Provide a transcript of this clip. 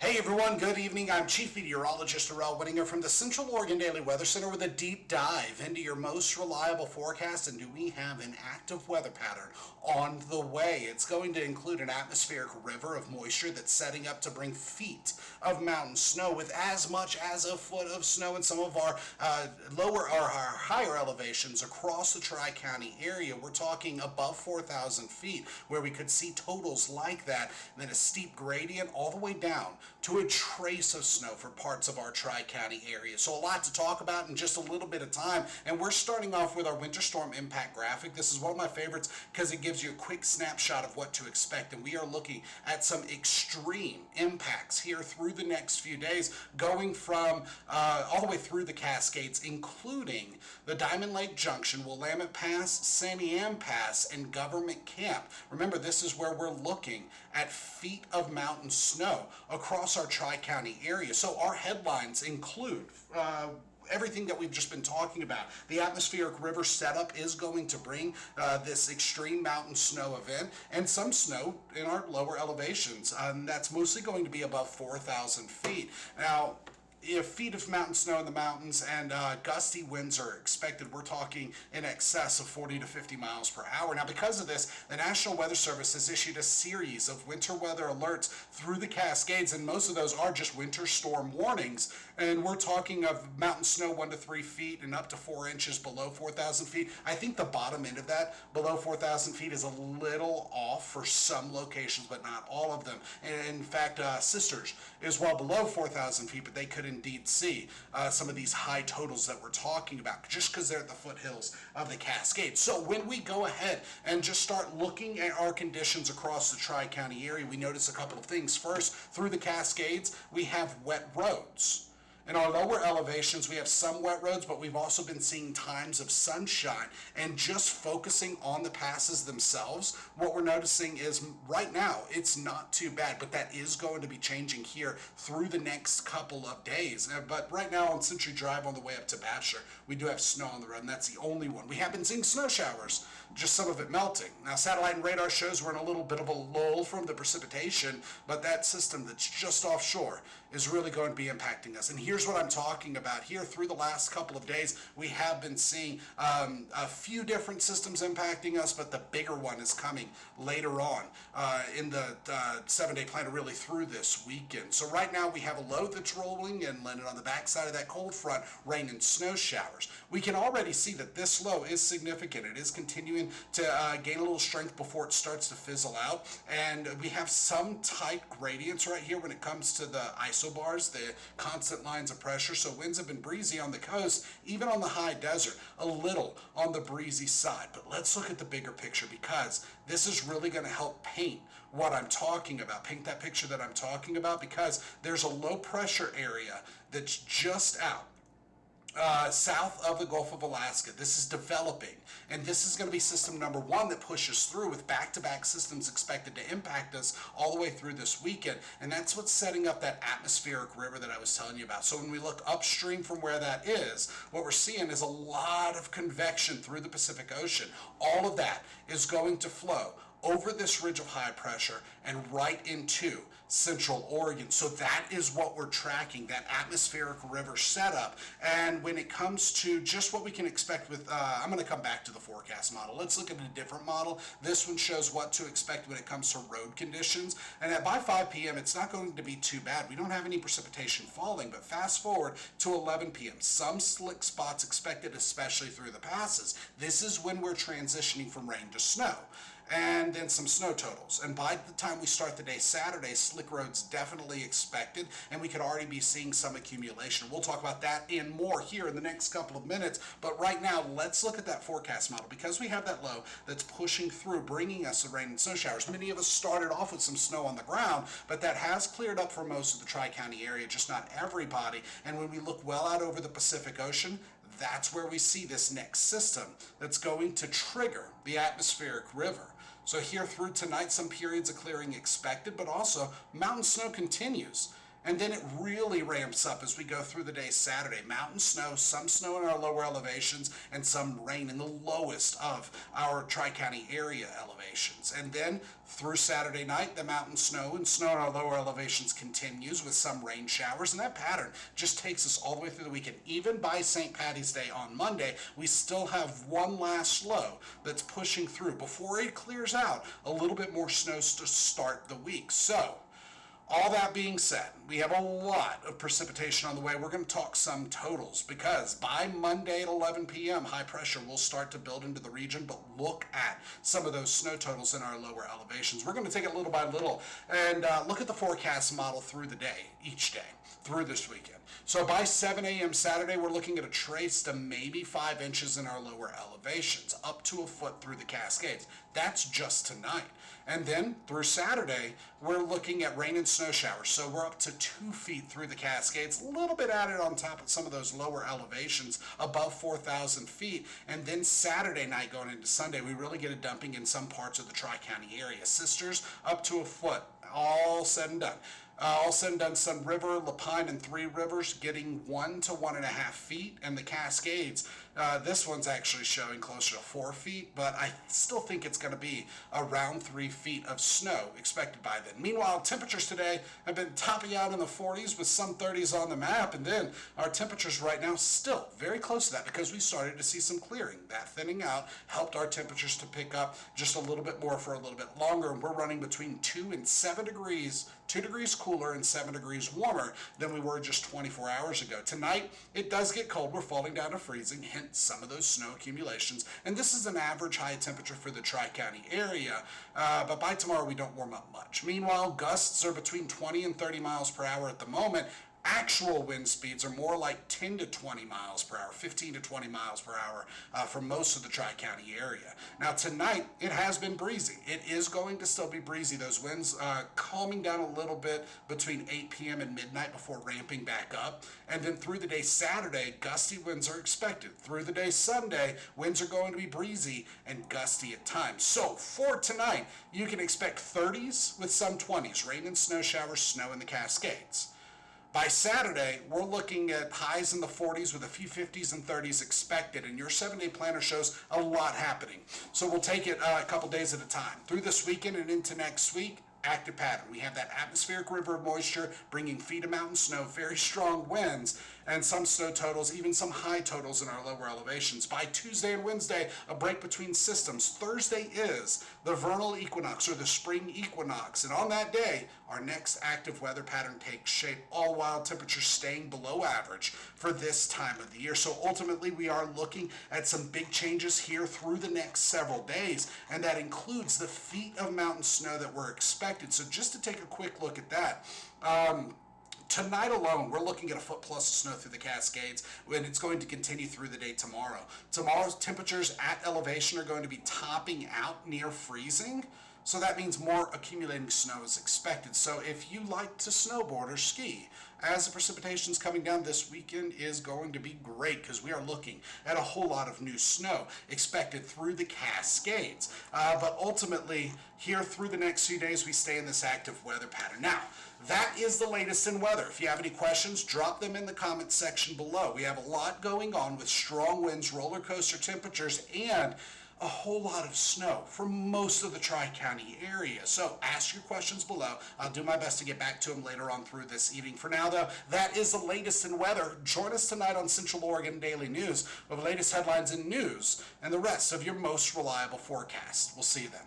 Hey everyone, good evening. I'm Chief Meteorologist Arel Whittinger from the Central Oregon Daily Weather Center with a deep dive into your most reliable forecast. And do we have an active weather pattern on the way? It's going to include an atmospheric river of moisture that's setting up to bring feet of mountain snow with as much as a foot of snow in some of our lower or our higher elevations across the Tri-County area. We're talking above 4,000 feet where we could see totals like that, and then a steep gradient all the way down to a trace of snow for parts of our Tri-County area. So a lot to talk about in just a little bit of time, and we're starting off with our winter storm impact graphic. This is one of my favorites because it gives you a quick snapshot of what to expect, and we are looking at some extreme impacts here through the next few days, going from all the way through the Cascades, including the Diamond Lake Junction, Willamette Pass, Sandy Ann Pass, and Government Camp. Remember, this is where we're looking at feet of mountain snow across our Tri-County area. So our headlines include everything that we've just been talking about. The atmospheric river setup is going to bring this extreme mountain snow event and some snow in our lower elevations. That's mostly going to be above 4,000 feet. Now, if feet of mountain snow in the mountains and gusty winds are expected, we're talking in excess of 40 to 50 miles per hour. Now, because of this, the National Weather Service has issued a series of winter weather alerts through the Cascades, and most of those are just winter storm warnings. And we're talking of mountain snow 1 to 3 feet and up to 4 inches below 4,000 feet. I think the bottom end of that, below 4,000 feet, is a little off for some locations, but not all of them. And in fact, Sisters is well below 4,000 feet, but they could indeed see some of these high totals that we're talking about just because they're at the foothills of the Cascades. So when we go ahead and just start looking at our conditions across the Tri-County area, we notice a couple of things. First, through the Cascades, we have wet roads. In our lower elevations, we have some wet roads, but we've also been seeing times of sunshine. And just focusing on the passes themselves, what we're noticing is right now, it's not too bad, but that is going to be changing here through the next couple of days. But right now on Century Drive on the way up to Bachelor, we do have snow on the road, and that's the only one. We have been seeing snow showers, just some of it melting. Now, satellite and radar shows we're in a little bit of a lull from the precipitation, but that system that's just offshore is really going to be impacting us. And here's what I'm talking about. Here through the last couple of days, we have been seeing a few different systems impacting us, but the bigger one is coming later on in the 7-day plan, really through this weekend. So right now we have a low that's rolling inland, and on the backside of that cold front, rain and snow showers. We can already see that this low is significant. It is continuing to gain a little strength before it starts to fizzle out, and we have some tight gradients right here when it comes to the isobars, the constant lines of pressure. So winds have been breezy on the coast, even on the high desert, a little on the breezy side. But let's look at the bigger picture, because this is really going to help paint what I'm talking about, paint that picture that I'm talking about, because there's a low pressure area that's just out south of the Gulf of Alaska. This is developing, and this is going to be system number one that pushes through, with back-to-back systems expected to impact us all the way through this weekend. And that's what's setting up that atmospheric river that I was telling you about. So when we look upstream from where that is, what we're seeing is a lot of convection through the Pacific Ocean. All of that is going to flow over this ridge of high pressure and right into Central Oregon. So that is what we're tracking, that atmospheric river setup. And when it comes to just what we can expect with, I'm going to come back to the forecast model. Let's look at a different model. This one shows what to expect when it comes to road conditions. And by 5 p.m., it's not going to be too bad. We don't have any precipitation falling, but fast forward to 11 p.m. Some slick spots expected, especially through the passes. This is when we're transitioning from rain to snow. And then some snow totals. And by the time we start the day Saturday, slick roads definitely expected, and we could already be seeing some accumulation. We'll talk about that and more here in the next couple of minutes. But right now, let's look at that forecast model, because we have that low that's pushing through, bringing us the rain and snow showers. Many of us started off with some snow on the ground, but that has cleared up for most of the Tri-County area, just not everybody. And when we look well out over the Pacific Ocean, that's where we see this next system that's going to trigger the atmospheric river. So here through tonight, some periods of clearing expected, but also mountain snow continues. And then it really ramps up as we go through the day Saturday. Mountain snow, some snow in our lower elevations, and some rain in the lowest of our Tri-County area elevations. And then through Saturday night, the mountain snow and snow in our lower elevations continues with some rain showers. And that pattern just takes us all the way through the weekend. Even by St. Patty's Day on Monday, we still have one last low that's pushing through before it clears out. A little bit more snow to start the week. So, all that being said, we have a lot of precipitation on the way. We're going to talk some totals because by Monday at 11 p.m., high pressure will start to build into the region, but look at some of those snow totals in our lower elevations. We're going to take it little by little and look at the forecast model through the day, each day, through this weekend. So by 7 a.m. Saturday, we're looking at a trace to maybe 5 inches in our lower elevations, up to a foot through the Cascades. That's just tonight. And then through Saturday, we're looking at rain and snow showers. So we're up to 2 feet through the Cascades, a little bit added on top of some of those lower elevations above 4,000 feet. And then Saturday night going into Sunday, we really get a dumping in some parts of the Tri-County area. Sisters up to a foot, all said and done. All said and done, Sun River, Lapine, and Three Rivers getting 1 to 1.5 feet, and the Cascades, this one's actually showing closer to 4 feet, but I still think it's going to be around 3 feet of snow expected by then. Meanwhile, temperatures today have been topping out in the 40s with some 30s on the map, and then our temperatures right now still very close to that because we started to see some clearing. That thinning out helped our temperatures to pick up just a little bit more for a little bit longer, and we're running between 2 and 7 degrees, 2 degrees cooler and 7 degrees warmer than we were just 24 hours ago. Tonight, it does get cold. We're falling down to freezing, hence some of those snow accumulations. And this is an average high temperature for the Tri-County area, but by tomorrow we don't warm up much. Meanwhile, gusts are between 20 and 30 miles per hour at the moment. Actual wind speeds are more like 10 to 20 miles per hour, 15 to 20 miles per hour for most of the Tri-County area. Now tonight, it has been breezy. It is going to still be breezy. Those winds calming down a little bit between 8 p.m. and midnight before ramping back up. And then through the day Saturday, gusty winds are expected. Through the day Sunday, winds are going to be breezy and gusty at times. So for tonight, you can expect 30s with some 20s, rain and snow showers, snow in the Cascades. By Saturday, we're looking at highs in the 40s with a few 50s and 30s expected, and your 7-day planner shows a lot happening. So we'll take it a couple days at a time. Through this weekend and into next week, active pattern. We have that atmospheric river of moisture bringing feet of mountain snow, very strong winds, and some snow totals, even some high totals in our lower elevations. By Tuesday and Wednesday, a break between systems. Thursday is the vernal equinox or the spring equinox, and on that day, our next active weather pattern takes shape, all while temperatures staying below average for this time of the year. So ultimately, we are looking at some big changes here through the next several days, and that includes the feet of mountain snow that were expected. So just to take a quick look at that, tonight alone, we're looking at a foot plus of snow through the Cascades, and it's going to continue through the day tomorrow. Tomorrow's temperatures at elevation are going to be topping out near freezing, so that means more accumulating snow is expected. So if you like to snowboard or ski, as the precipitation's coming down this weekend is going to be great because we are looking at a whole lot of new snow expected through the Cascades. But ultimately, here through the next few days, we stay in this active weather pattern. Now, that is the latest in weather. If you have any questions, drop them in the comments section below. We have a lot going on with strong winds, roller coaster temperatures, and a whole lot of snow for most of the Tri-County area. So ask your questions below. I'll do my best to get back to them later on through this evening. For now, though, that is the latest in weather. Join us tonight on Central Oregon Daily News with the latest headlines and news and the rest of your most reliable forecast. We'll see you then.